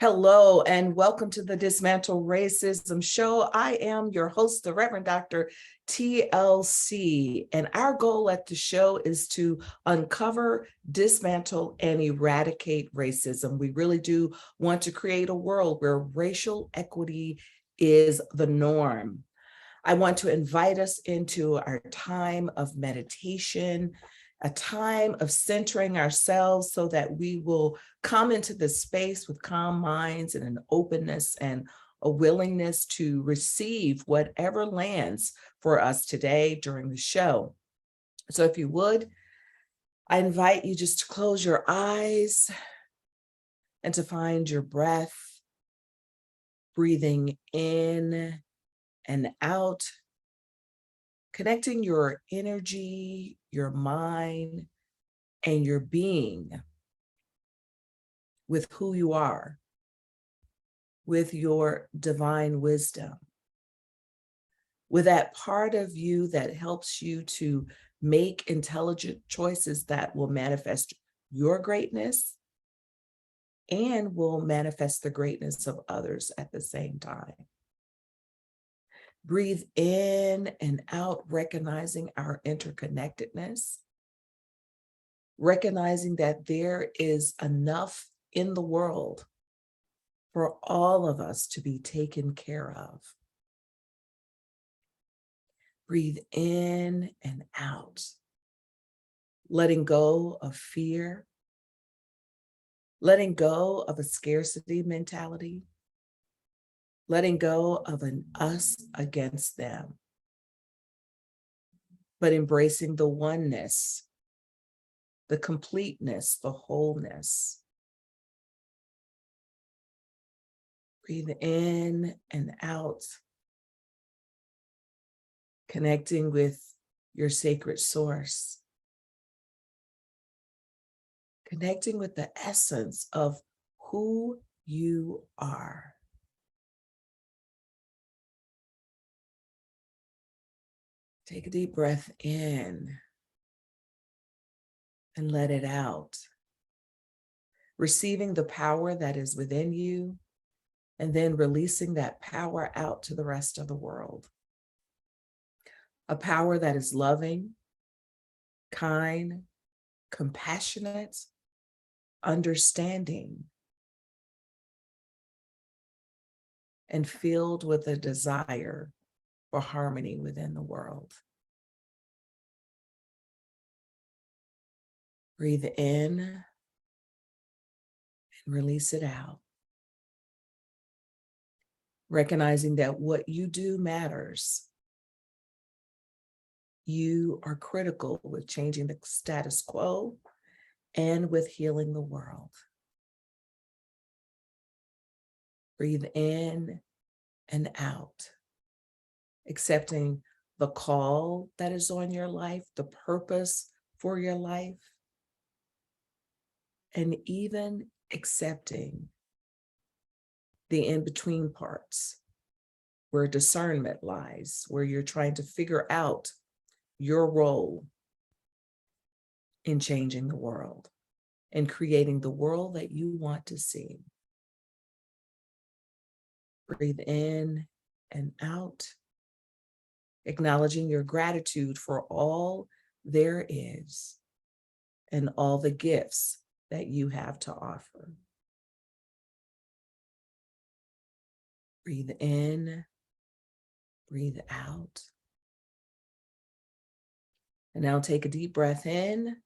Hello and welcome to the Dismantle Racism Show. I am your host, the Reverend Dr. TLC, and our goal at the show is to uncover, dismantle, and eradicate racism. We really do want to create a world where racial equity is the norm. I want to invite us into our time of meditation, a time of centering ourselves so that we will come into this space with calm minds and an openness and a willingness to receive whatever lands for us today during the show. So if you would, I invite you just to close your eyes and to find your breath, breathing in and out, connecting your energy, your mind, and your being with who you are, with your divine wisdom, with that part of you that helps you to make intelligent choices that will manifest your greatness and will manifest the greatness of others at the same time. Breathe in and out, recognizing our interconnectedness, recognizing that there is enough in the world for all of us to be taken care of. Breathe in and out, letting go of fear, letting go of a scarcity mentality, letting go of an us against them, but embracing the oneness, the completeness, the wholeness. Breathe in and out, connecting with your sacred source, connecting with the essence of who you are. Take a deep breath in and let it out, receiving the power that is within you, and then releasing that power out to the rest of the world. A power that is loving, kind, compassionate, understanding, and filled with a desire for harmony within the world. Breathe in and release it out. Recognizing that what you do matters. You are critical with changing the status quo and with healing the world. Breathe in and out, accepting the call that is on your life, the purpose for your life, and even accepting the in-between parts where discernment lies, where you're trying to figure out your role in changing the world and creating the world that you want to see. Breathe in and out, acknowledging your gratitude for all there is and all the gifts that you have to offer. Breathe in, breathe out. And now take a deep breath in,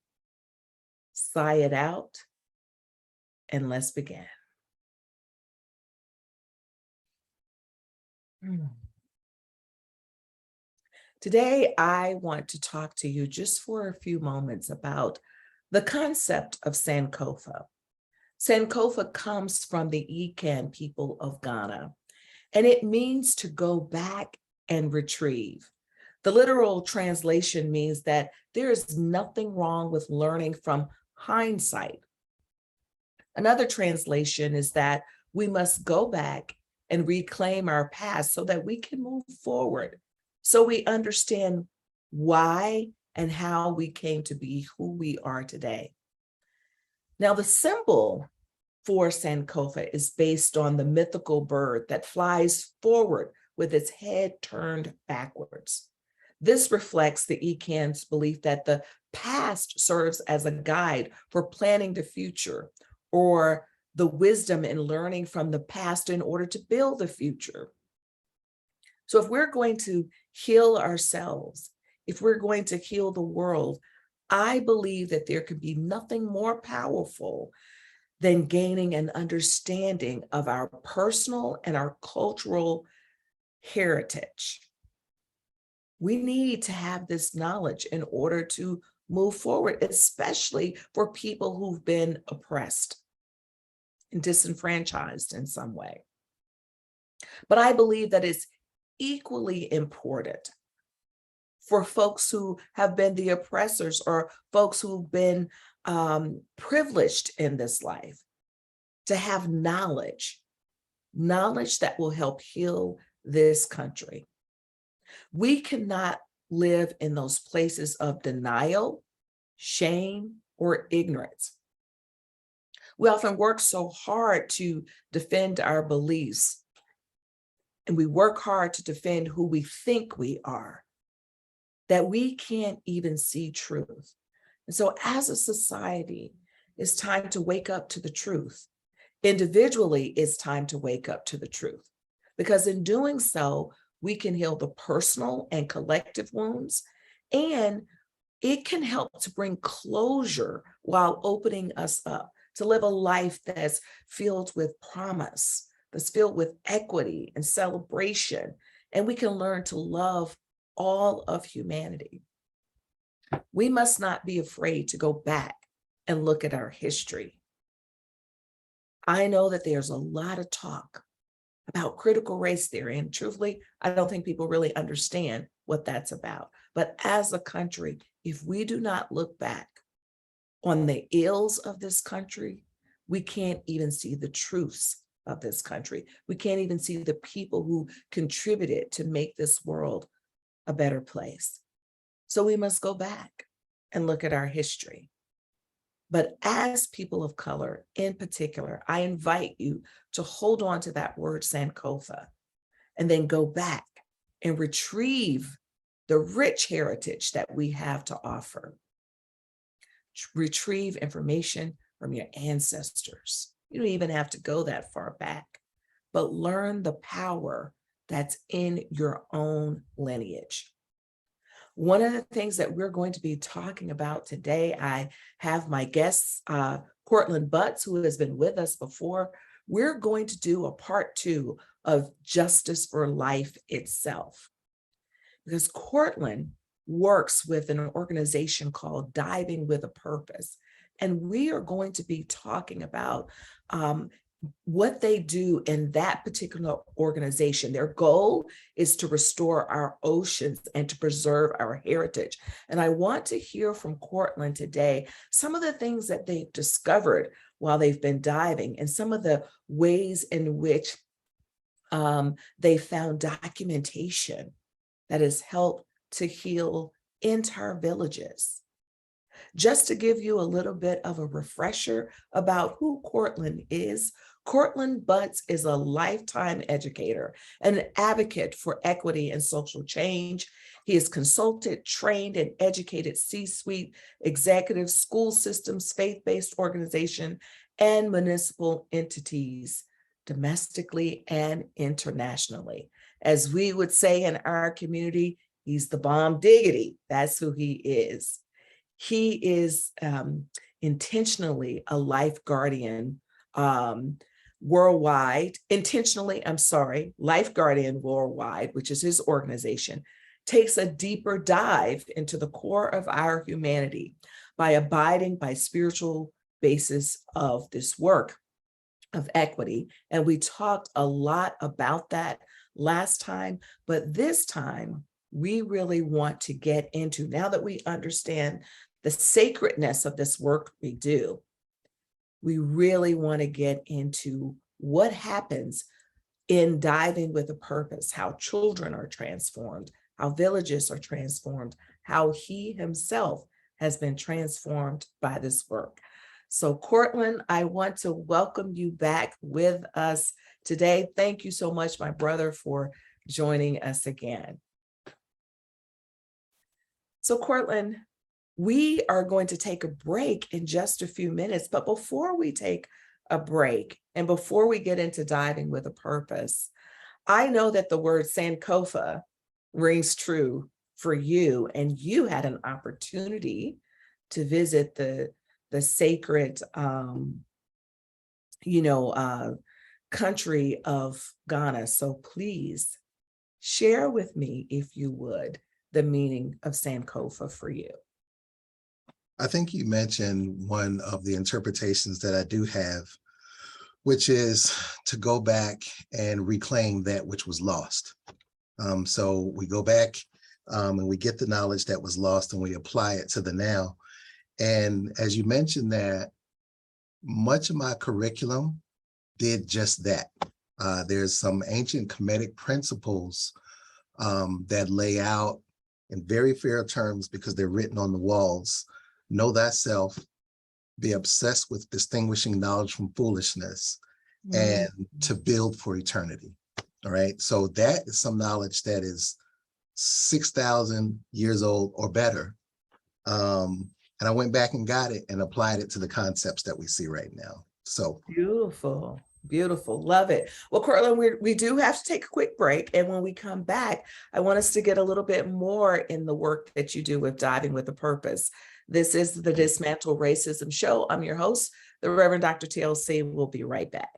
sigh it out, and let's begin. Today, I want to talk to you just for a few moments about the concept of Sankofa. Sankofa comes from the Ekan people of Ghana, and it means to go back and retrieve. The literal translation means that there is nothing wrong with learning from hindsight. Another translation is that we must go back and reclaim our past so that we can move forward, so we understand why and how we came to be who we are today. Now, the symbol for Sankofa is based on the mythical bird that flies forward with its head turned backwards. This reflects the Ecan's belief that the past serves as a guide for planning the future, or the wisdom in learning from the past in order to build the future. So if we're going to heal ourselves, if we're going to heal the world, I believe that there could be nothing more powerful than gaining an understanding of our personal and our cultural heritage. We need to have this knowledge in order to move forward, especially for people who've been oppressed and disenfranchised in some way. But I believe that it's equally important for folks who have been the oppressors or folks who've been privileged in this life to have knowledge that will help heal this country. We cannot live in those places of denial, shame, or ignorance. We often work so hard to defend our beliefs, and we work hard to defend who we think we are, that we can't even see truth. And so as a society, it's time to wake up to the truth. Individually, it's time to wake up to the truth, because in doing so, we can heal the personal and collective wounds, and it can help to bring closure while opening us up to live a life that's filled with promise, that's filled with equity and celebration, and we can learn to love all of humanity. We must not be afraid to go back and look at our history. I know that there's a lot of talk about critical race theory, and truthfully, I don't think people really understand what that's about. But as a country, if we do not look back on the ills of this country, we can't even see the truths of this country. We can't even see the people who contributed to make this world a better place. So we must go back and look at our history. But as people of color in particular, I invite you to hold on to that word Sankofa and then go back and retrieve the rich heritage that we have to offer. Retrieve information from your ancestors. You don't even have to go that far back, but learn the power that's in your own lineage. One of the things that we're going to be talking about today, I have my guest, Courtlandt Butts, who has been with us before. We're going to do a part 2 of Justice for Life itself, because Courtlandt works with an organization called Diving with a Purpose. And we are going to be talking about what they do in that particular organization. Their goal is to restore our oceans and to preserve our heritage. And I want to hear from Courtlandt today some of the things that they've discovered while they've been diving, and some of the ways in which they found documentation that has helped to heal entire villages. Just to give you a little bit of a refresher about who Courtlandt is, Courtlandt Butts is a lifetime educator, an advocate for equity and social change. He has consulted, trained, and educated C-suite executives, school systems, faith-based organizations, and municipal entities, domestically and internationally. As we would say in our community, he's the bomb diggity. That's who he is. He is intentionally a LifeGuardian Worldwide, LifeGuardian Worldwide, which is his organization, takes a deeper dive into the core of our humanity by abiding by spiritual basis of this work of equity. And we talked a lot about that last time, but this time we really want to get into, now that we understand the sacredness of this work we do, we really want to get into what happens in Diving with a Purpose, how children are transformed, how villages are transformed, how he himself has been transformed by this work. So Courtlandt, I want to welcome you back with us today. Thank you so much, my brother, for joining us again. So Courtlandt, we are going to take a break in just a few minutes, but before we take a break and before we get into diving with a purpose, I know that the word Sankofa rings true for you, and you had an opportunity to visit the sacred, country of Ghana. So please share with me, if you would, the meaning of Sankofa for you. I think you mentioned one of the interpretations that I do have, which is to go back and reclaim that which was lost. So we go back and we get the knowledge that was lost and we apply it to the now. And as you mentioned that, much of my curriculum did just that. There's some ancient Kemetic principles that lay out in very fair terms because they're written on the walls. Know thyself, be obsessed with distinguishing knowledge from foolishness, and to build for eternity. All right. So that is some knowledge that is 6,000 years old or better. And I went back and got it and applied it to the concepts that we see right now. So beautiful, beautiful. Love it. Well, Courtlandt, we do have to take a quick break. And when we come back, I want us to get a little bit more in the work that you do with Diving with a Purpose. This is the Dismantle Racism Show. I'm your host, the Reverend Dr. TLC. We'll be right back.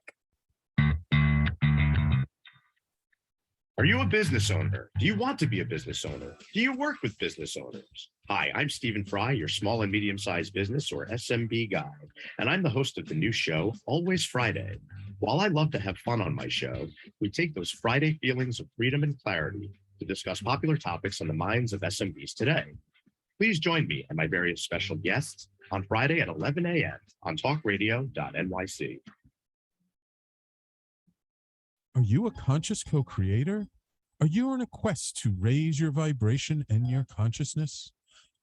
Are you a business owner? Do you want to be a business owner? Do you work with business owners? Hi, I'm Stephen Fry, your small and medium-sized business or SMB guide, and I'm the host of the new show, Always Friday. While I love to have fun on my show, we take those Friday feelings of freedom and clarity to discuss popular topics on the minds of SMBs today. Please join me and my various special guests on Friday at 11 a.m. on talkradio.nyc. Are you a conscious co-creator? Are you on a quest to raise your vibration and your consciousness?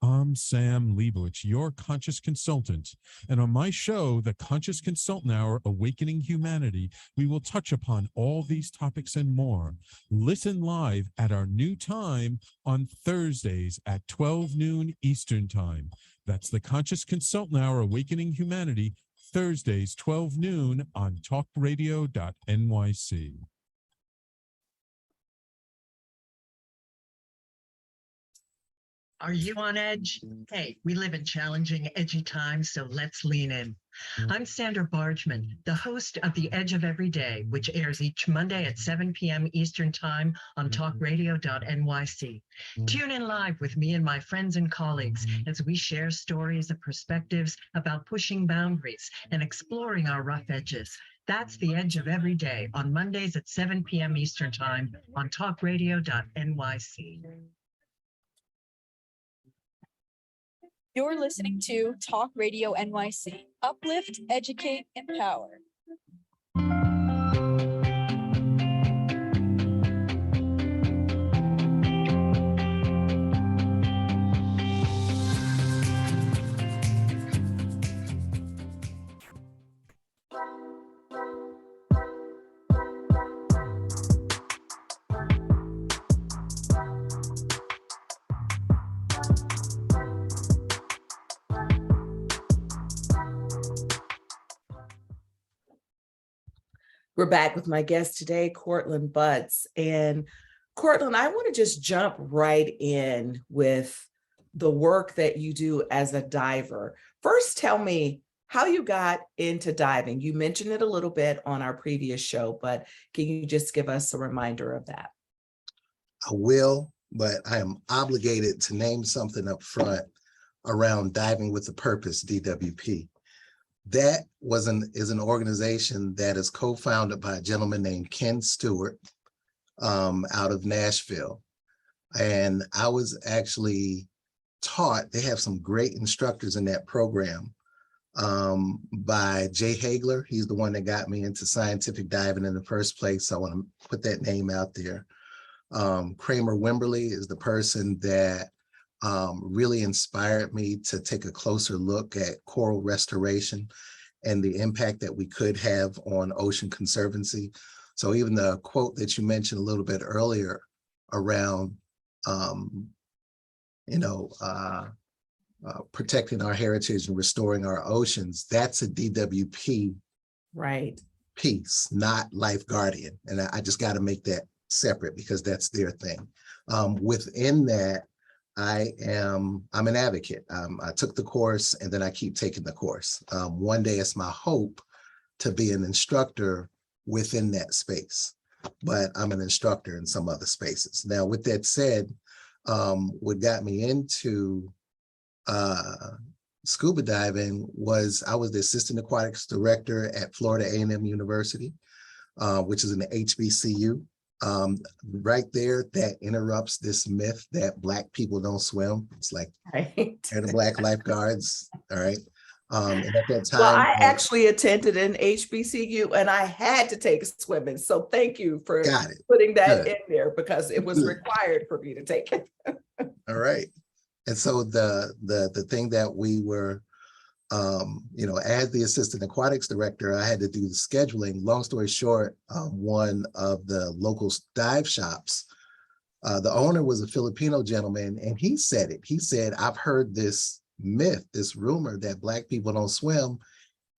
I'm Sam Leibowitz, your conscious consultant. And on my show, The Conscious Consultant Hour, Awakening Humanity, we will touch upon all these topics and more. Listen live at our new time on Thursdays at 12 noon Eastern Time. That's The Conscious Consultant Hour, Awakening Humanity, Thursdays, 12 noon on talkradio.nyc. Are you on edge? Hey, we live in challenging, edgy times, so let's lean in. I'm Sandra Bargeman, the host of The Edge of Every Day, which airs each Monday at 7 p.m. Eastern Time on talkradio.nyc. Tune in live with me and my friends and colleagues as we share stories and perspectives about pushing boundaries and exploring our rough edges. That's The Edge of Every Day on Mondays at 7 p.m. Eastern Time on talkradio.nyc. You're listening to Talk Radio NYC. Uplift, educate, empower. We're back with my guest today, Courtlandt Butts. And Courtlandt, I want to just jump right in with the work that you do as a diver. First, tell me how you got into diving. You mentioned it a little bit on our previous show, but can you just give us a reminder of that? I will, but I am obligated to name something up front around Diving with a Purpose, DWP. That is an organization that is co-founded by a gentleman named Ken Stewart out of Nashville. And I was actually taught, they have some great instructors in that program by Jay Hagler. He's the one that got me into scientific diving in the first place. So I want to put that name out there. Kramer Wimberly is the person that really inspired me to take a closer look at coral restoration and the impact that we could have on ocean conservancy. So even the quote that you mentioned a little bit earlier around, protecting our heritage and restoring our oceans, that's a DWP Right. piece, not LifeGuardian. And I just got to make that separate because that's their thing. Within that, I'm an advocate. I took the course and then I keep taking the course. One day it's my hope to be an instructor within that space, but I'm an instructor in some other spaces. Now, with that said, what got me into scuba diving was I was the assistant aquatics director at Florida A&M University, which is an HBCU. Right there, that interrupts this myth that Black people don't swim. It's like Right. they're the Black lifeguards. All right. And at that time, Well, I actually attended an HBCU and I had to take swimming. So thank you for putting that in there because it was required for me to take it. All right. And so the thing that we were, as the assistant aquatics director, I had to do the scheduling. Long story short, one of the local dive shops, the owner was a Filipino gentleman, and he said it. He said, I've heard this myth, this rumor that Black people don't swim,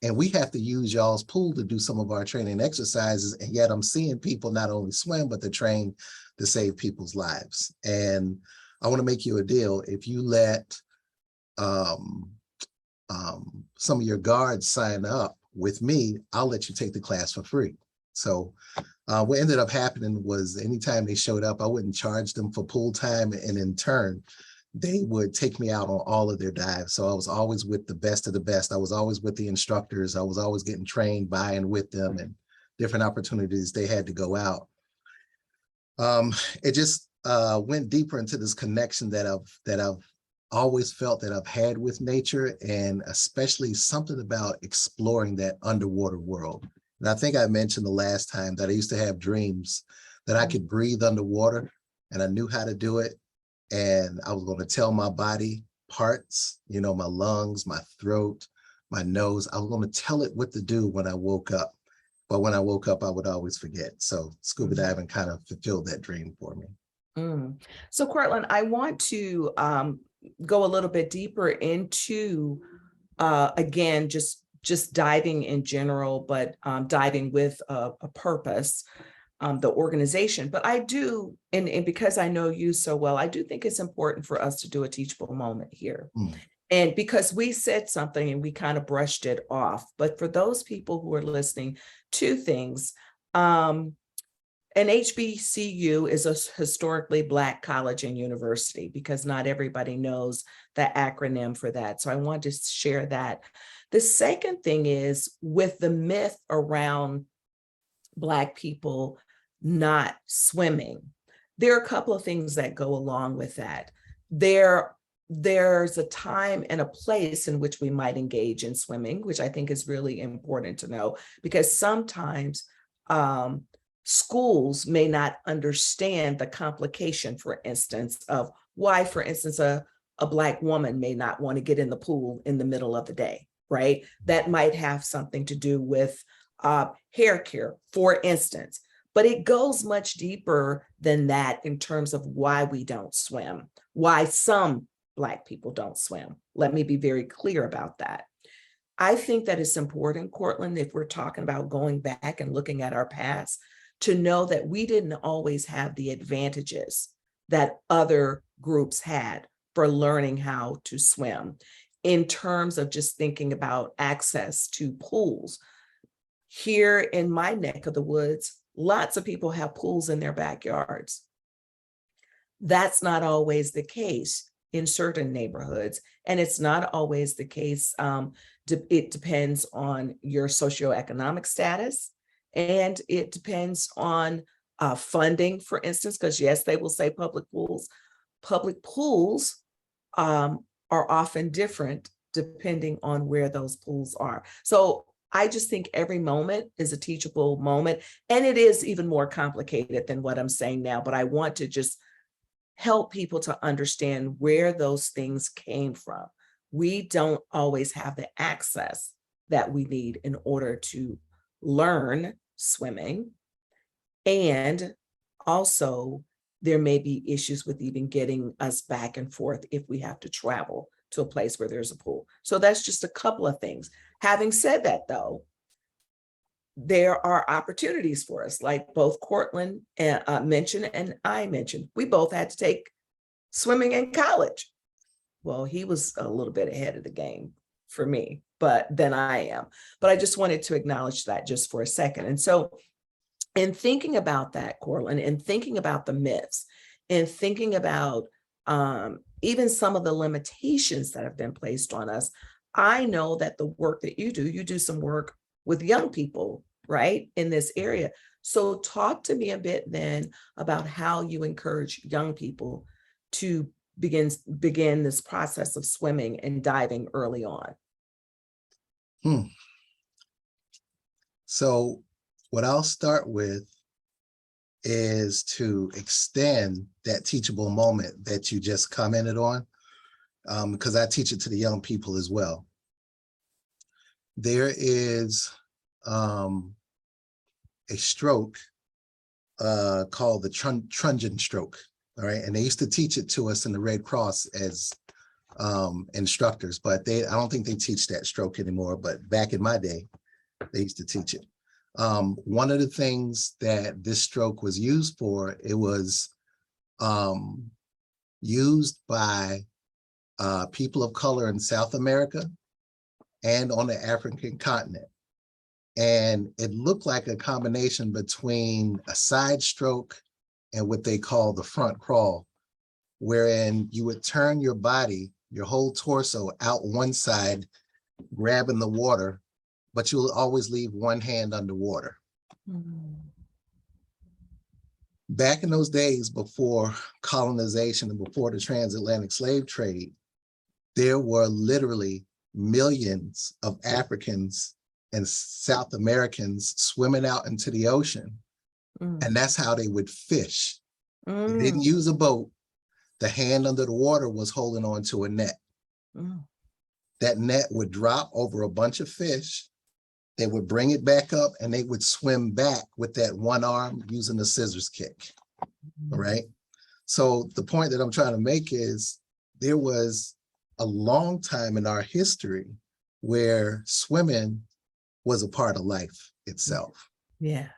and we have to use y'all's pool to do some of our training exercises. And yet I'm seeing people not only swim, but they're trained to save people's lives. And I want to make you a deal. If you let some of your guards sign up with me, I'll let you take the class for free. So what ended up happening was anytime they showed up, I wouldn't charge them for pool time, and in turn, they would take me out on all of their dives. So I was always with the best of the best. I was always with the instructors. I was always getting trained by and with them, and different opportunities they had to go out. It just went deeper into this connection that I've always felt that I've had with nature, and especially something about exploring that underwater world. And I think I mentioned the last time that I used to have dreams that I could breathe underwater, and I knew how to do it. And I was going to tell my body parts, my lungs, my throat, my nose. I was going to tell it what to do when I woke up. But when I woke up, I would always forget. So scuba diving kind of fulfilled that dream for me. So Courtlandt, I want to go a little bit deeper into, again, just diving in general, but diving with a purpose, the organization. But I do, and because I know you so well, I do think it's important for us to do a teachable moment here. And because we said something and we kind of brushed it off, but for those people who are listening, two things. An HBCU is a historically Black college and university, because not everybody knows the acronym for that. So I want to share that. The second thing is, with the myth around Black people not swimming, there are a couple of things that go along with that. There's a time and a place in which we might engage in swimming, which I think is really important to know, because sometimes schools may not understand the complication, for instance, of why, for instance, a Black woman may not want to get in the pool in the middle of the day, right? That might have something to do with hair care, for instance. But it goes much deeper than that in terms of why we don't swim, why some Black people don't swim. Let me be very clear about that. I think that it's important, Courtlandt, if we're talking about going back and looking at our past, to know that we didn't always have the advantages that other groups had for learning how to swim, in terms of just thinking about access to pools. Here in my neck of the woods, lots of people have pools in their backyards. That's not always the case in certain neighborhoods, and it's not always the case. It depends on your socioeconomic status, and it depends on funding, for instance, because yes, they will say public pools. Public pools are often different depending on where those pools are. So I just think every moment is a teachable moment, and it is even more complicated than what I'm saying now, but I want to just help people to understand where those things came from. We don't always have the access that we need in order to learn swimming. And also, there may be issues with even getting us back and forth if we have to travel to a place where there's a pool. So that's just a couple of things. Having said that, though, there are opportunities for us, like both Courtlandt mentioned and I mentioned. We both had to take swimming in college. Well, he was a little bit ahead of the game for me, but than I am. But I just wanted to acknowledge that just for a second. And so in thinking about that, Courtlandt, and thinking about the myths, and thinking about even some of the limitations that have been placed on us, I know that the work that you do some work with young people, right, in this area. So talk to me a bit then about how you encourage young people to begin this process of swimming and diving early on. So what I'll start with is to extend that teachable moment that you just commented on, because I teach it to the young people as well. There is a stroke called the truncheon stroke, all right? And they used to teach it to us in the Red Cross as instructors, but I don't think they teach that stroke anymore, but back in my day, they used to teach it. One of the things that this stroke was used for, it was used by people of color in South America and on the African continent. And it looked like a combination between a side stroke and what they call the front crawl, wherein you would turn your body, your whole torso out one side, grabbing the water, but you'll always leave one hand underwater. Back in those days before colonization and before the transatlantic slave trade, there were literally millions of Africans and South Americans swimming out into the ocean. And that's how they would fish. They didn't use a boat. The hand under the water was holding on to a net. That net would drop over a bunch of fish. They would bring it back up and they would swim back with that one arm using a scissors kick, all right? So the point that I'm trying to make is there was a long time in our history where swimming was a part of life itself. Yeah.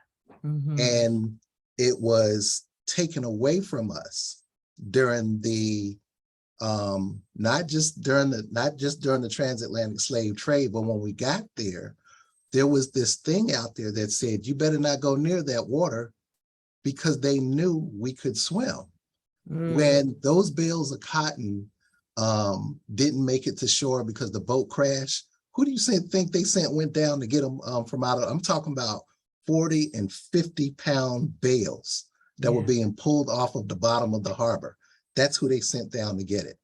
And it was taken away from us during the not just during the transatlantic slave trade, but when we got there, there was this thing out there that said, you better not go near that water, because they knew we could swim. When those bales of cotton didn't make it to shore because the boat crashed, who do you think they went down to get them from out of, I'm talking about 40 and 50 pound bales that were being pulled off of the bottom of the harbor. That's who they sent down to get it.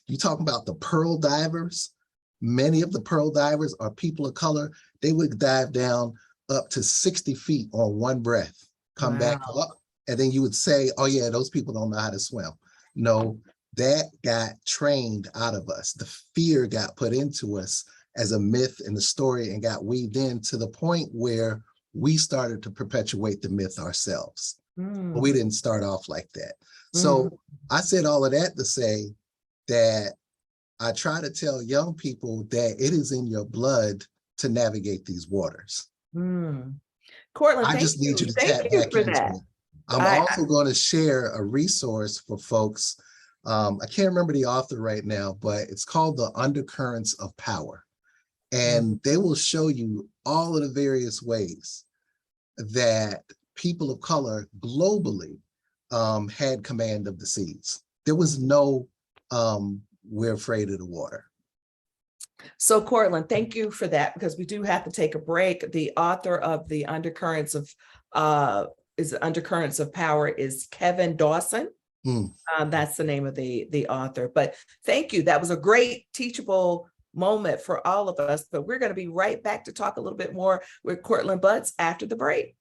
You talking about the pearl divers? Many of the pearl divers are people of color. They would dive down up to 60 feet on one breath, come back up, and then you would say, oh yeah, those people don't know how to swim. No, that got trained out of us. The fear got put into us as a myth in the story and got weaved in to the point where we started to perpetuate the myth ourselves. But we didn't start off like that. So I said all of that to say that I try to tell young people that it is in your blood to navigate these waters. Courtlandt, I just need you to tap back into it. I'm also going to share a resource for folks. I can't remember the author right now, but it's called The Undercurrents of Power. And they will show you all of the various ways that people of color globally had command of the seas. There was no, we're afraid of the water. So Courtlandt, thank you for that, because we do have to take a break. The author of The Undercurrents of Power is Kevin Dawson. That's the name of the author. But thank you. That was a great teachable moment for all of us. But we're going to be right back to talk a little bit more with Courtlandt Butts after the break.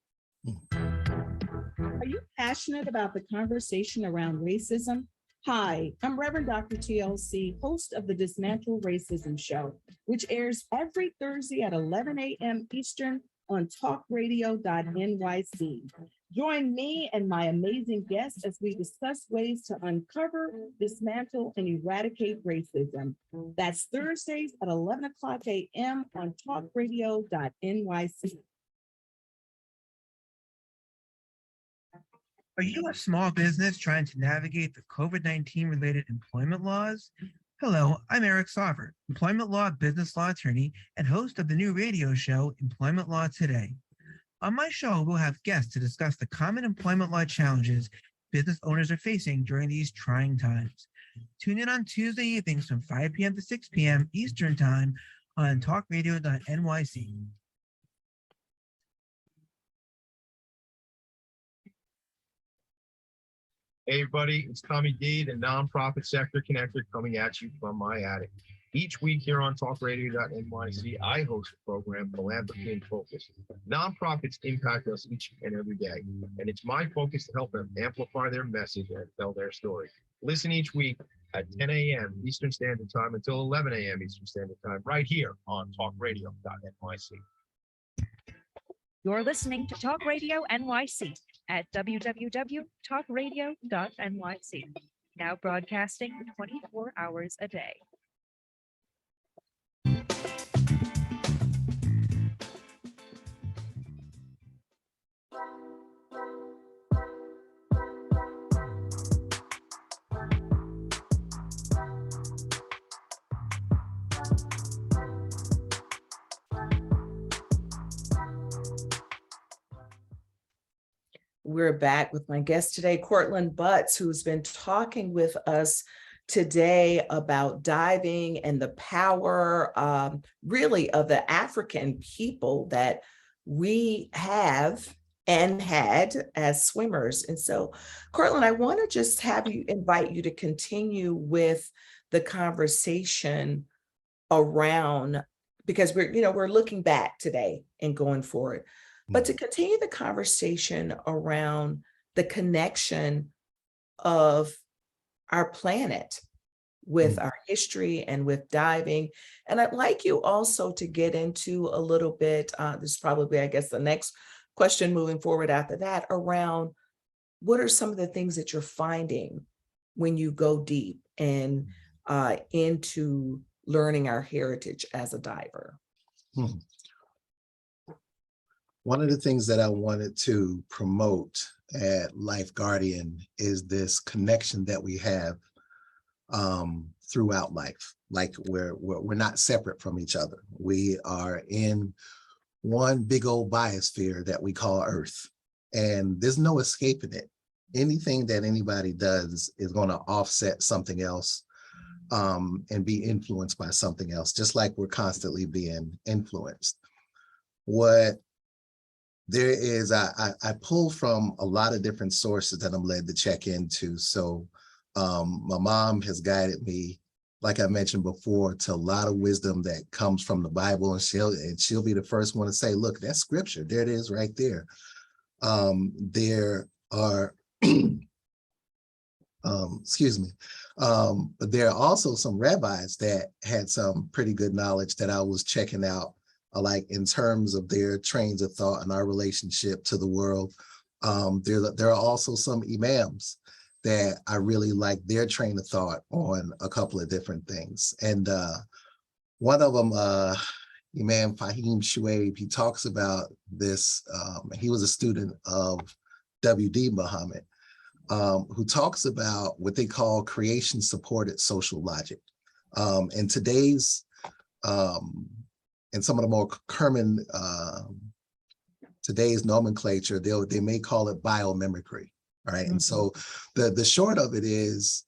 Are you passionate about the conversation around racism? Hi, I'm Reverend Dr. TLC, host of the Dismantle Racism Show, which airs every Thursday at 11 a.m. Eastern on talkradio.nyc. Join me and my amazing guests as we discuss ways to uncover, dismantle, and eradicate racism. That's Thursdays at 11 o'clock a.m. on talkradio.nyc. Are you a small business trying to navigate the COVID-19 related employment laws? Hello, I'm Eric Sauver, employment law business law attorney and host of the new radio show, Employment Law Today. On my show, we'll have guests to discuss the common employment law challenges business owners are facing during these trying times. Tune in on Tuesday evenings from 5 p.m. to 6 p.m. Eastern Time on talkradio.nyc. Hey everybody, it's Tommy D, the nonprofit sector connector, coming at you from my attic. Each week here on talkradio.nyc, I host the program Philanthropy in Focus. Nonprofits impact us each and every day, and it's my focus to help them amplify their message and tell their story. Listen each week at 10 a.m. Eastern Standard Time until 11 a.m. Eastern Standard Time, right here on talkradio.nyc. You're listening to Talk Radio NYC at www.talkradio.nyc, now broadcasting 24 hours a day. We're back with my guest today, Courtlandt Butts, who's been talking with us today about diving and the power really of the African people that we have and had as swimmers. And so, Courtlandt, I want to just invite you to continue with the conversation around, because we're looking back today and going forward. But to continue the conversation around the connection of our planet with our history and with diving. And I'd like you also to get into a little bit, this is probably, I guess, the next question moving forward after that, around what are some of the things that you're finding when you go deep and into learning our heritage as a diver? One of the things that I wanted to promote at LifeGuardian is this connection that we have throughout life. Like we're not separate from each other. We are in one big old biosphere that we call Earth, and there's no escaping it. Anything that anybody does is going to offset something else and be influenced by something else, just like we're constantly being influenced. What there is, I pull from a lot of different sources that I'm led to check into. So my mom has guided me, like I mentioned before, to a lot of wisdom that comes from the Bible, and she'll be the first one to say, look, that's scripture. There it is right there. There are, excuse me, but there are also some rabbis that had some pretty good knowledge that I was checking out, like in terms of their trains of thought and our relationship to the world. There are also some imams that I really like their train of thought on a couple of different things. And one of them, Imam Fahim Shuaib, he talks about this, he was a student of W.D. Muhammad, who talks about what they call creation-supported social logic. And today's, and some of the more common, today's nomenclature, they may call it biomimicry, right? And so the short of it is,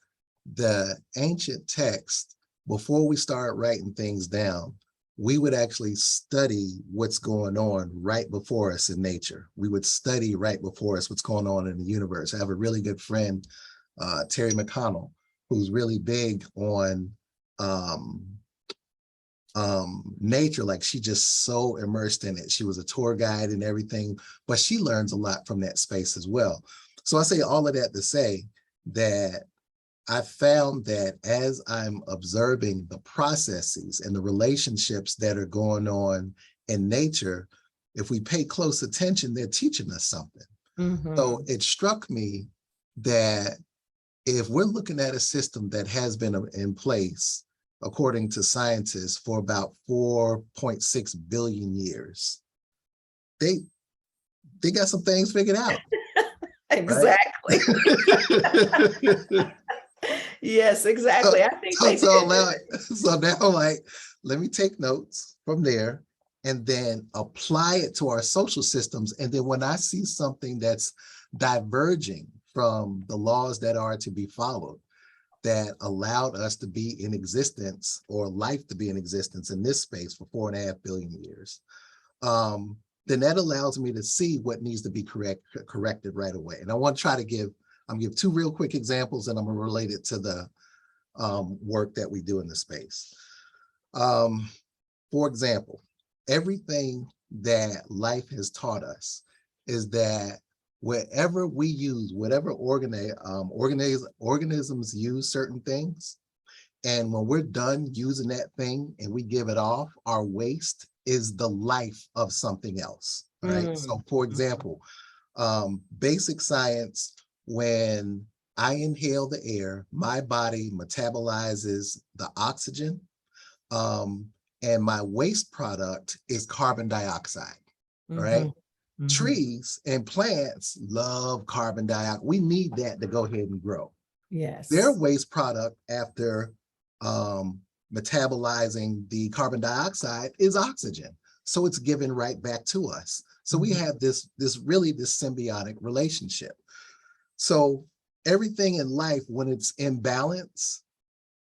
the ancient text, before we start writing things down, we would actually study what's going on right before us in nature. We would study right before us what's going on in the universe. I have a really good friend, Terry McConnell, who's really big on nature. Like, she just so immersed in it. She was a tour guide and everything, but she learns a lot from that space as well. So I say all of that to say that I found that as I'm observing the processes and the relationships that are going on in nature, if we pay close attention, they're teaching us something. So it struck me that if we're looking at a system that has been in place, according to scientists, for about 4.6 billion years, they got some things figured out. Exactly. Yes, exactly. I think they So now, like, let me take notes from there and then apply it to our social systems. And then when I see something that's diverging from the laws that are to be followed, that allowed us to be in existence, or life to be in existence in this space for 4.5 billion years, then that allows me to see what needs to be corrected right away. And I want to try to give two real quick examples, and I'm going to relate it to the work that we do in the space. For example, everything that life has taught us is that wherever we use, whatever organisms use certain things, and when we're done using that thing and we give it off, our waste is the life of something else, right? So for example, basic science, when I inhale the air, my body metabolizes the oxygen, and my waste product is carbon dioxide, right? Trees and plants love carbon dioxide. We need that to go ahead and grow. Yes. Their waste product, after metabolizing the carbon dioxide, is oxygen. So it's given right back to us. So we have this symbiotic relationship. So everything in life, when it's in balance,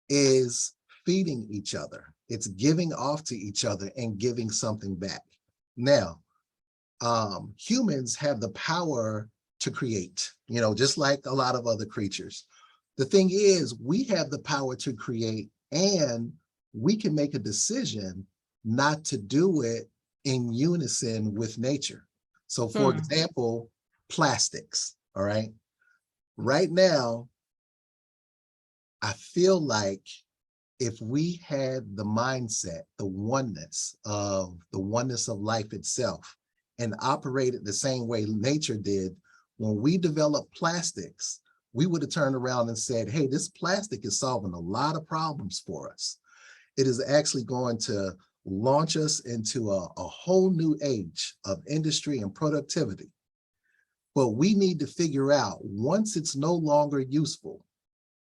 is feeding each other. It's giving off to each other and giving something back. Now, humans have the power to create, just like a lot of other creatures. The thing is, we have the power to create, and we can make a decision not to do it in unison with nature. So for example, plastics, all right? Right now, I feel like if we had the mindset, the oneness of life itself, and operated the same way nature did, when we developed plastics, we would have turned around and said, hey, this plastic is solving a lot of problems for us. It is actually going to launch us into a whole new age of industry and productivity. But we need to figure out, once it's no longer useful,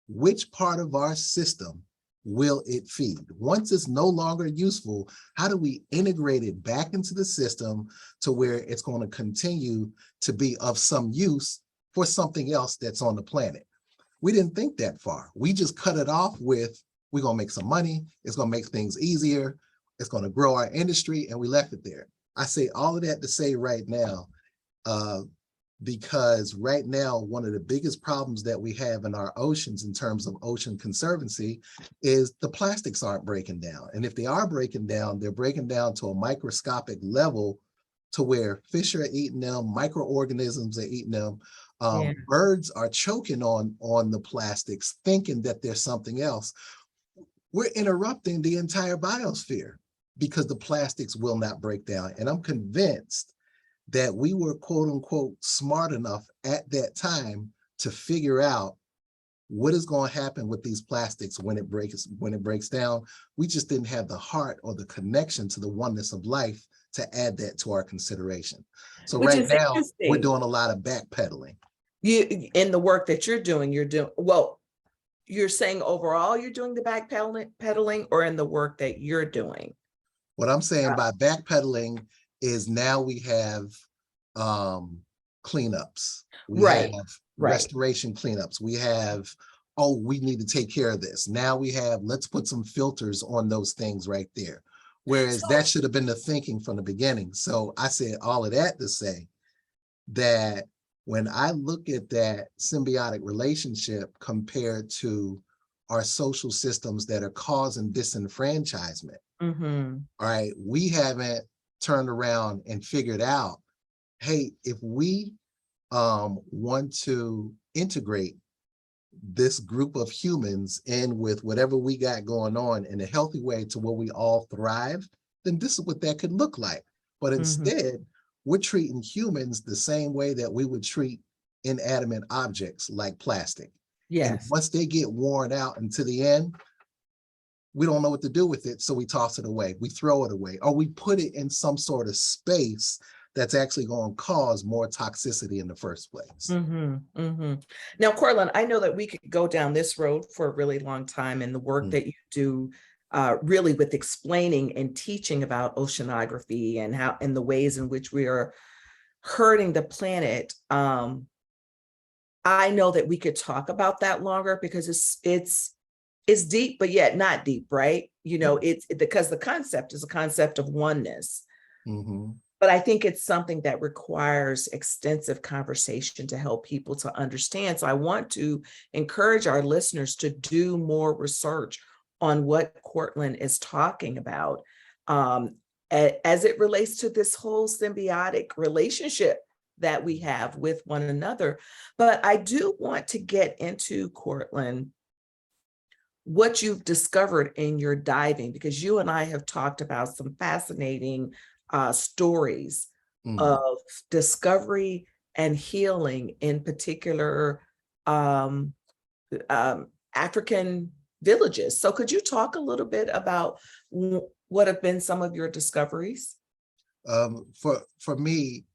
which part of our system will it feed? Once it's no longer useful, how do we integrate it back into the system to where it's going to continue to be of some use for something else that's on the planet? We didn't think that far. We just cut it off with, we're going to make some money, it's going to make things easier, it's going to grow our industry, and we left it there. I say all of that to say right now, because right now, one of the biggest problems that we have in our oceans in terms of ocean conservancy is the plastics aren't breaking down. And if they are breaking down, they're breaking down to a microscopic level to where fish are eating them, microorganisms are eating them. Birds are choking on the plastics, thinking that there's something else. We're interrupting the entire biosphere because the plastics will not break down. And I'm convinced that we were, quote unquote, smart enough at that time to figure out what is going to happen with these plastics when it breaks down. We just didn't have the heart or the connection to the oneness of life to add that to our consideration. So right now, we're doing a lot of backpedaling. In the work that you're doing, well, you're saying overall you're doing the backpedaling, or in the work that you're doing? What I'm saying by backpedaling is now we have cleanups. We have restoration cleanups. We have, oh, we need to take care of this. Now we have, let's put some filters on those things right there. Whereas that should have been the thinking from the beginning. So I said all of that to say that when I look at that symbiotic relationship compared to our social systems that are causing disenfranchisement, all right, we haven't turned around and figured out, hey, if we want to integrate this group of humans in with whatever we got going on in a healthy way to where we all thrive, then this is what that could look like. But instead, we're treating humans the same way that we would treat inanimate objects like plastic. And Yes. once they get worn out and to the end, we don't know what to do with it. So we toss it away, we throw it away, or we put it in some sort of space that's actually going to cause more toxicity in the first place. Now, Courtlandt, I know that we could go down this road for a really long time, and the work that you do really with explaining and teaching about oceanography and how and the ways in which we are hurting the planet. I know that we could talk about that longer because it's deep, but yet not deep, right? You know, it's because the concept is a concept of oneness. But I think it's something that requires extensive conversation to help people to understand. So I want to encourage our listeners to do more research on what Courtlandt is talking about as it relates to this whole symbiotic relationship that we have with one another. But I do want to get into, Courtlandt, what you've discovered in your diving, because you and I have talked about some fascinating stories of discovery and healing, in particular African villages. So could you talk a little bit about what have been some of your discoveries? For me,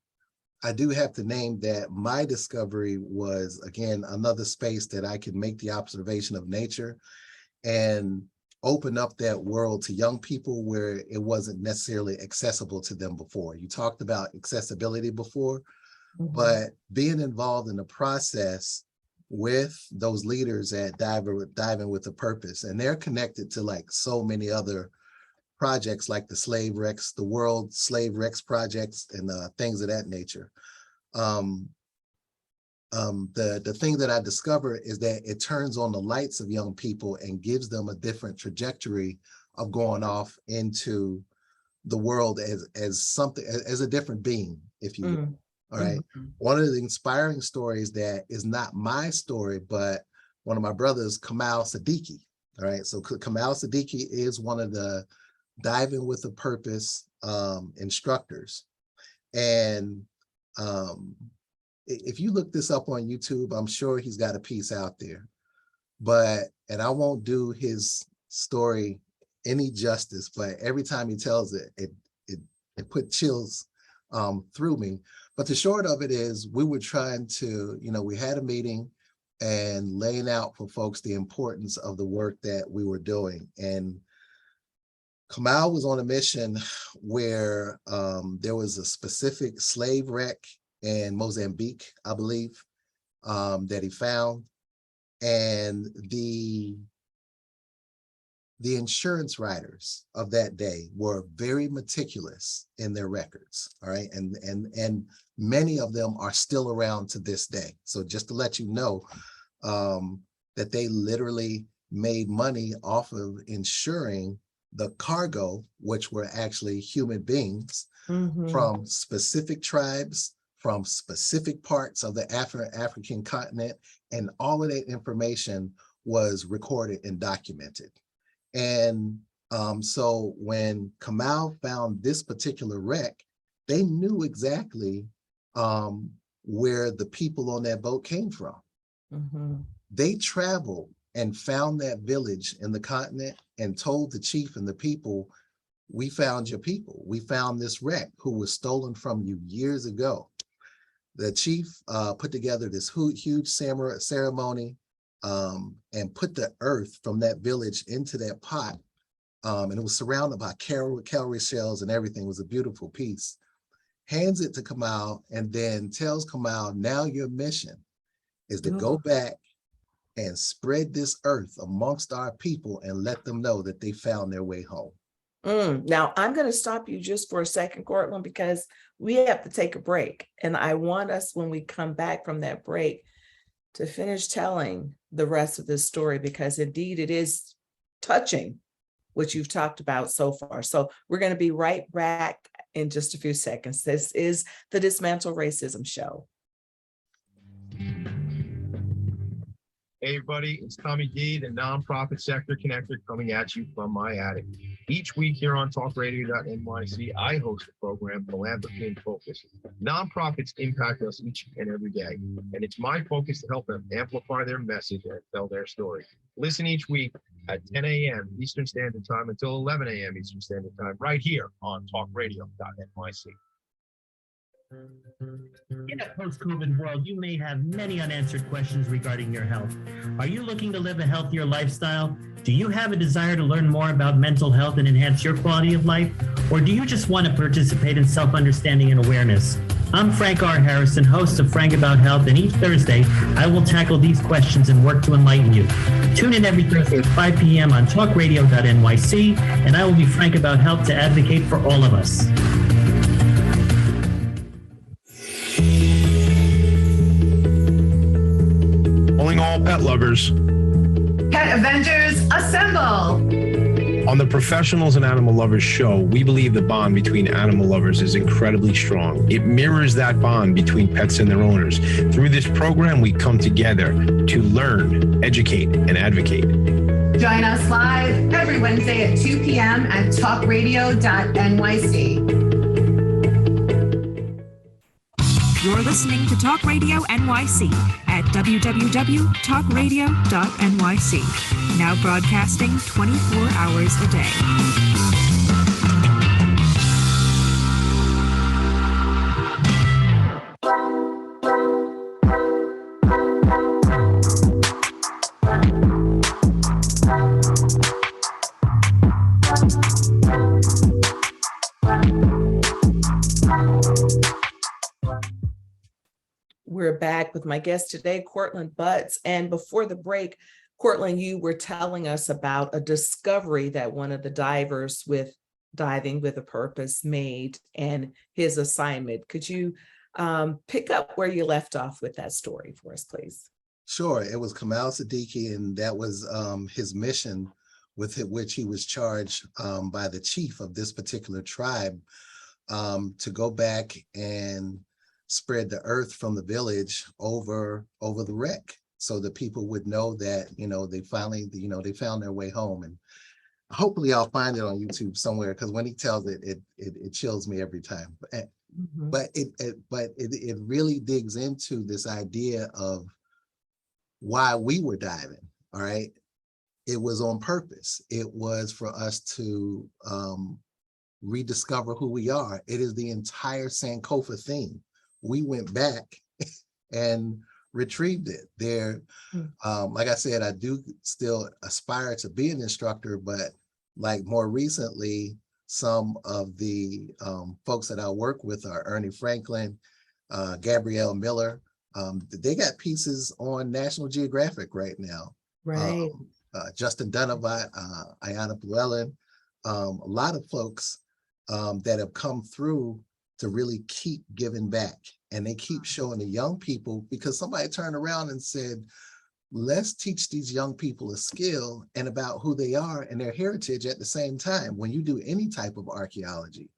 I do have to name that my discovery was, again, another space that I can make the observation of nature and open up that world to young people where it wasn't necessarily accessible to them before. You talked about accessibility before, but being involved in the process with those leaders at Diving with a Purpose, and they're connected to like so many other projects like the World Slave Rex projects and things of that nature. The thing that I discovered is that it turns on the lights of young people and gives them a different trajectory of going off into the world as something, as a different being, if you will. All right. One of the inspiring stories that is not my story, but one of my brothers, Kamal Siddiqui. All right. So Kamal Siddiqui is one of the Diving with a Purpose instructors. And if you look this up on YouTube, I'm sure he's got a piece out there. And I won't do his story any justice, but every time he tells it, it put chills through me. But the short of it is, we were trying to, we had a meeting and laying out for folks the importance of the work that we were doing. And Kamal was on a mission where there was a specific slave wreck in Mozambique, I believe, that he found. And the insurance writers of that day were very meticulous in their records, all right? And many of them are still around to this day. So just to let you know, that they literally made money off of insuring the cargo, which were actually human beings from specific tribes, from specific parts of the African continent, and all of that information was recorded and documented. And so when Kamal found this particular wreck, they knew exactly where the people on that boat came from. They traveled and found that village in the continent and told the chief and the people, we found your people. We found this wreck who was stolen from you years ago. The chief put together this huge ceremony and put the earth from that village into that pot. And it was surrounded by cowrie shells and everything. It was a beautiful piece. Hands it to Kamal and then tells Kamal, now your mission is to go back and spread this earth amongst our people and let them know that they found their way home. Now, I'm going to stop you just for a second, Courtlandt, because we have to take a break. And I want us, when we come back from that break, to finish telling the rest of this story, because indeed it is touching what you've talked about so far. So we're going to be right back in just a few seconds. This is the Dismantle Racism Show. Hey everybody, it's Tommy D, the nonprofit sector connector, coming at you from my attic. Each week here on talkradio.nyc, I host the program Philanthropy in Focus. Nonprofits impact us each and every day, and it's my focus to help them amplify their message and tell their story. Listen each week at 10 a.m. Eastern Standard Time until 11 a.m. Eastern Standard Time, right here on talkradio.nyc. In a post-COVID world, you may have many unanswered questions regarding your health. Are you looking to live a healthier lifestyle? Do you have a desire to learn more about mental health and enhance your quality of life? Or do you just want to participate in self-understanding and awareness? I'm Frank R. Harrison, host of Frank About Health, and each Thursday, I will tackle these questions and work to enlighten you. Tune in every Thursday at 5 p.m. on talkradio.nyc, and I will be frank about health to advocate for all of us. Calling all pet lovers. Pet Avengers, assemble! On the Professionals and Animal Lovers show, we believe the bond between animal lovers is incredibly strong. It mirrors that bond between pets and their owners. Through this program, we come together to learn, educate, and advocate. Join us live every Wednesday at 2 p.m. at talkradio.nyc. You're listening to Talk Radio NYC at www.talkradio.nyc. Now broadcasting 24 hours a day. We're back with my guest today, Courtlandt Butts. And before the break, Courtlandt, you were telling us about a discovery that one of the divers with Diving with a Purpose made and his assignment. Could you pick up where you left off with that story for us, please? Sure. It was Kamal Siddiqui, and that was his mission with which he was charged by the chief of this particular tribe to go back and spread the earth from the village over the wreck, so that people would know that, they finally, they found their way home. And hopefully I'll find it on YouTube somewhere, because when he tells it, it chills me every time. But it really digs into this idea of why we were diving. All right. It was on purpose. It was for us to rediscover who we are. It is the entire Sankofa theme. We went back and retrieved it there. Like I said, I do still aspire to be an instructor, but like more recently, some of the folks that I work with are Ernie Franklin, Gabrielle Miller. They got pieces on National Geographic right now. Right. Justin Dunavant, Ayanna Llewellyn, a lot of folks that have come through to really keep giving back. And they keep showing the young people, because somebody turned around and said, let's teach these young people a skill and about who they are and their heritage at the same time. When you do any type of archaeology,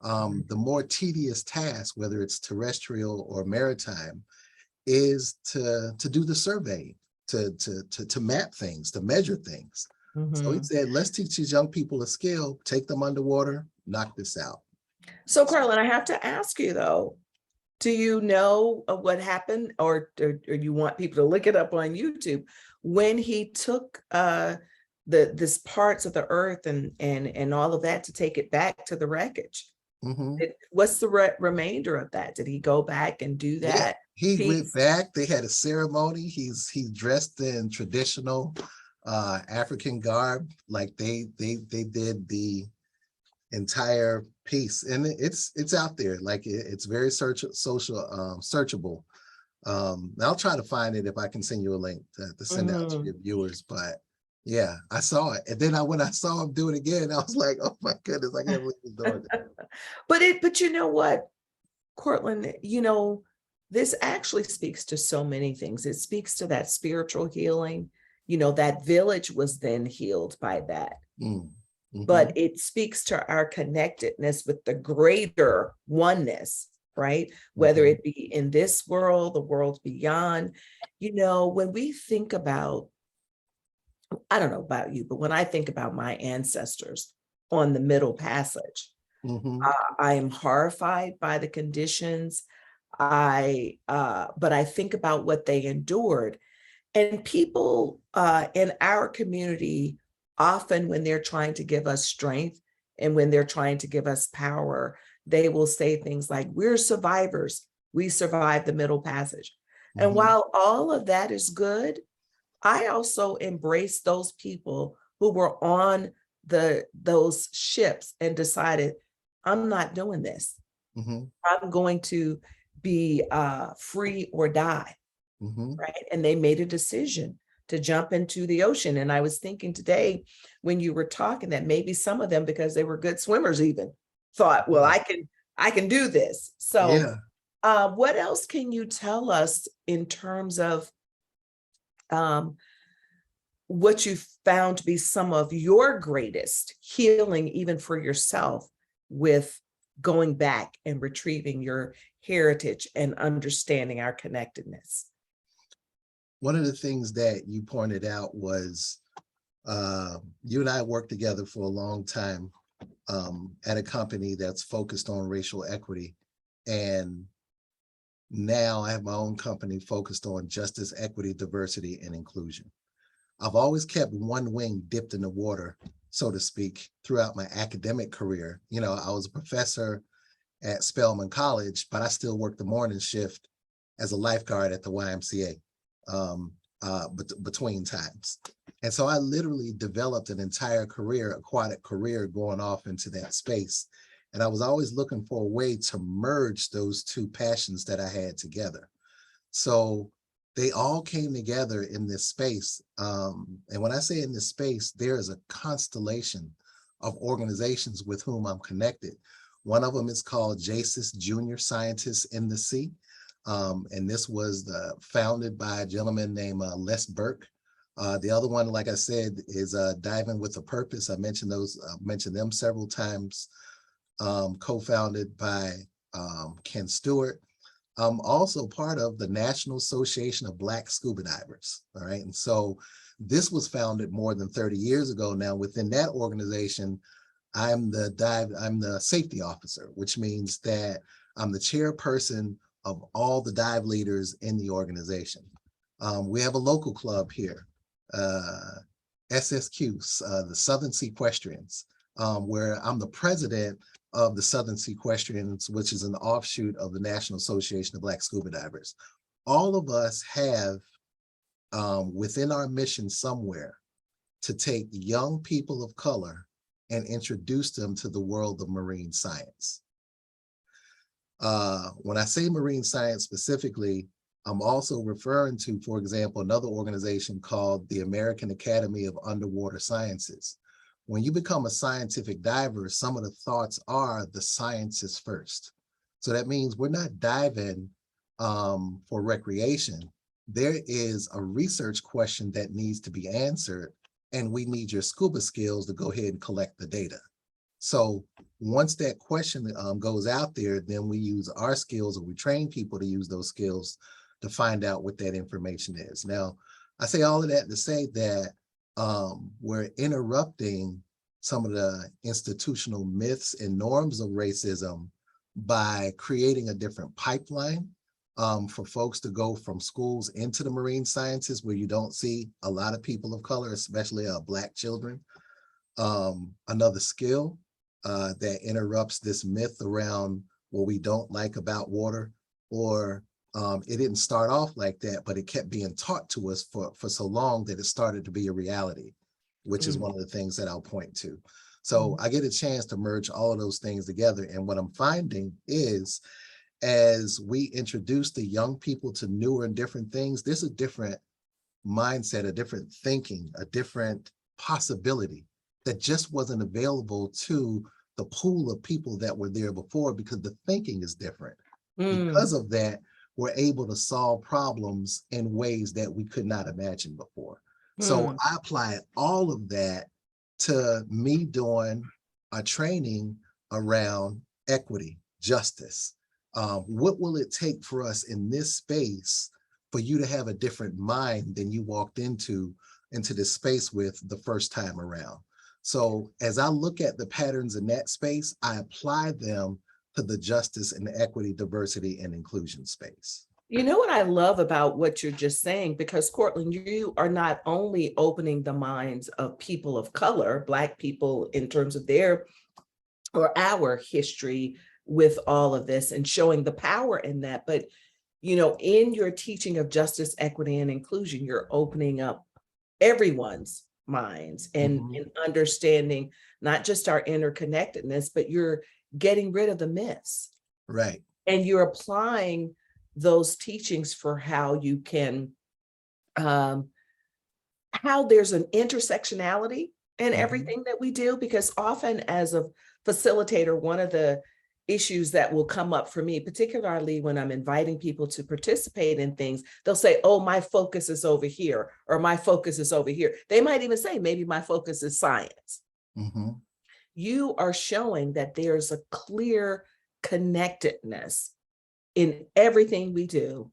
the more tedious task, whether it's terrestrial or maritime, is to do the survey, to map things, to measure things. So he said, let's teach these young people a skill, take them underwater, knock this out. So Courtlandt, I have to ask you though, do you know what happened, or you want people to look it up on YouTube, when he took this parts of the earth and all of that to take it back to the wreckage? What's the remainder of that? Did he go back and do that? Yeah, he went back. They had a ceremony. He's dressed in traditional African garb, like they did the entire piece, and it's out there. Like it's very searchable. I'll try to find it if I can send you a link to send out to your viewers. But yeah, I saw it, and then when I saw him do it again, I was like, oh my goodness, I can't believe he's doing it. But you know what, Courtlandt, this actually speaks to so many things. It speaks to that spiritual healing. That village was then healed by that. But it speaks to our connectedness with the greater oneness right? Whether it be in this world, the world beyond. When we think about, I don't know about you, but when I think about my ancestors on the Middle Passage, I am horrified by the conditions. But I think about what they endured. And people in our community, often when they're trying to give us strength and when they're trying to give us power, they will say things like, we're survivors. We survived the Middle Passage. And while all of that is good, I also embrace those people who were on those ships and decided, I'm not doing this. I'm going to be free or die, right? And they made a decision to jump into the ocean. And I was thinking today when you were talking that maybe some of them, because they were good swimmers even, thought, well, I can do this. So what else can you tell us in terms of what you found to be some of your greatest healing, even for yourself, with going back and retrieving your heritage and understanding our connectedness? One of the things that you pointed out was you and I worked together for a long time at a company that's focused on racial equity. And now I have my own company focused on justice, equity, diversity, and inclusion. I've always kept one wing dipped in the water, so to speak, throughout my academic career. I was a professor at Spelman College, but I still worked the morning shift as a lifeguard at the YMCA between times. And so I literally developed an entire career, aquatic career, going off into that space. And I was always looking for a way to merge those two passions that I had together. So they all came together in this space. And when I say in this space, there is a constellation of organizations with whom I'm connected. One of them is called JASIS, Junior Scientists in the Sea. And this was founded by a gentleman named Les Burke. The other one, like I said, is Diving with a Purpose. I mentioned them several times, co-founded by Ken Stewart. I'm also part of the National Association of Black Scuba Divers. All right. And so this was founded more than 30 years ago. Now, within that organization, I'm the safety officer, which means that I'm the chairperson of all the dive leaders in the organization. We have a local club here, SSQ, the Southern Sequestrians, where I'm the president of the Southern Sequestrians, which is an offshoot of the National Association of Black Scuba Divers. All of us have within our mission somewhere to take young people of color and introduce them to the world of marine science. When I say marine science specifically, I'm also referring to, for example, another organization called the American Academy of Underwater Sciences. When you become a scientific diver, some of the thoughts are the science is first. So that means we're not diving for recreation. There is a research question that needs to be answered, and we need your scuba skills to go ahead and collect the data. So once that question goes out there, then we use our skills, or we train people to use those skills to find out what that information is. Now, I say all of that to say that we're interrupting some of the institutional myths and norms of racism by creating a different pipeline for folks to go from schools into the marine sciences, where you don't see a lot of people of color, especially Black children. Another skill that interrupts this myth around what we don't like about water, or it didn't start off like that, but it kept being taught to us for so long that it started to be a reality, which is one of the things that I'll point to. So I get a chance to merge all of those things together. And what I'm finding is, as we introduce the young people to newer and different things, there's a different mindset, a different thinking, a different possibility that just wasn't available to the pool of people that were there before, because the thinking is different. Because of that, we're able to solve problems in ways that we could not imagine before. So I apply all of that to me doing a training around equity, justice, What will it take for us in this space for you to have a different mind than you walked into this space with the first time around? So as I look at the patterns in that space, I apply them to the justice and equity, diversity, and inclusion space. You know what I love about what you're just saying, because Courtlandt, you are not only opening the minds of people of color, Black people, in terms of their or our history with all of this and showing the power in that, but in your teaching of justice, equity, and inclusion, you're opening up everyone's minds and understanding not just our interconnectedness, but you're getting rid of the myths. Right. And you're applying those teachings for how you can, how there's an intersectionality in everything that we do, because often as a facilitator, one of the issues that will come up for me, particularly when I'm inviting people to participate in things, they'll say, oh, my focus is over here, or my focus is over here. They might even say, maybe my focus is science. You are showing that there's a clear connectedness in everything we do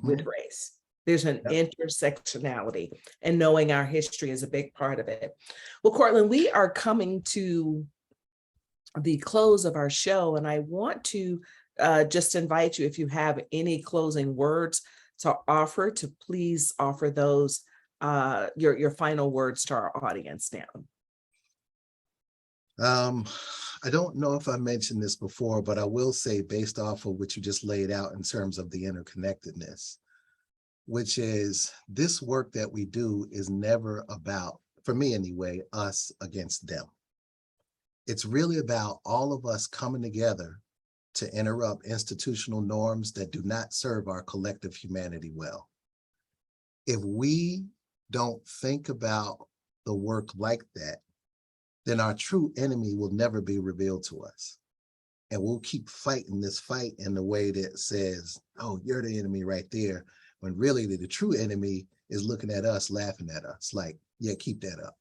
with race. There's an intersectionality, and knowing our history is a big part of it. Well, Courtlandt, we are coming to the close of our show, and I want to just invite you, if you have any closing words to offer, to please offer those, your final words to our audience now. I don't know if I mentioned this before, but I will say, based off of what you just laid out in terms of the interconnectedness, which is this work that we do is never about, for me anyway, us against them. It's really about all of us coming together to interrupt institutional norms that do not serve our collective humanity well. If we don't think about the work like that, then our true enemy will never be revealed to us. And we'll keep fighting this fight in the way that says, oh, you're the enemy right there, when really the true enemy is looking at us, laughing at us, like, yeah, keep that up.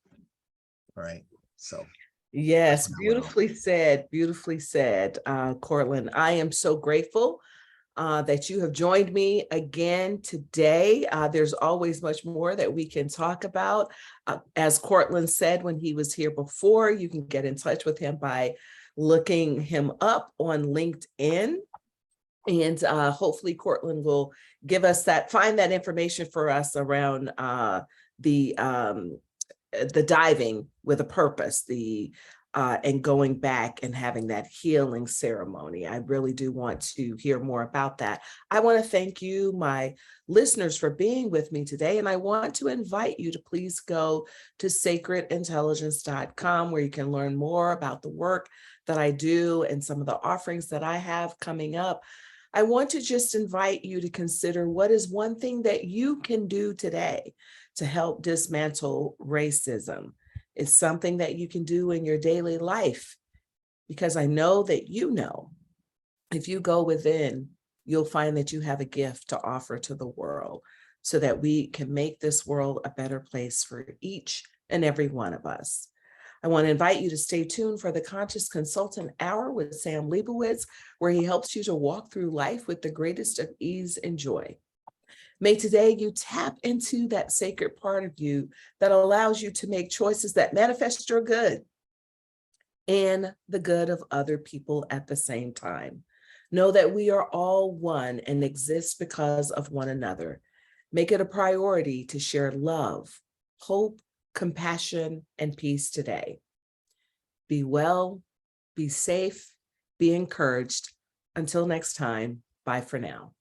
All right, so. Yes, beautifully said, Courtlandt. I am so grateful that you have joined me again today. There's always much more that we can talk about. As Courtlandt said when he was here before, you can get in touch with him by looking him up on LinkedIn. And hopefully Courtlandt will give us find that information for us around the diving with a purpose, and going back and having that healing ceremony. I really do want to hear more about that. I want to thank you, my listeners, for being with me today. And I want to invite you to please go to sacredintelligence.com, where you can learn more about the work that I do and some of the offerings that I have coming up. I want to just invite you to consider, what is one thing that you can do today to help dismantle racism? It's something that you can do in your daily life, because I know that if you go within, you'll find that you have a gift to offer to the world, so that we can make this world a better place for each and every one of us. I want to invite you to stay tuned for the Conscious Consultant Hour with Sam Leibowitz, where he helps you to walk through life with the greatest of ease and joy. May today you tap into that sacred part of you that allows you to make choices that manifest your good and the good of other people at the same time. Know that we are all one and exist because of one another. Make it a priority to share love, hope, compassion, and peace today. Be well, be safe, be encouraged. Until next time, bye for now.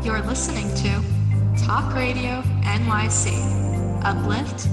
You're listening to Talk Radio NYC. Uplift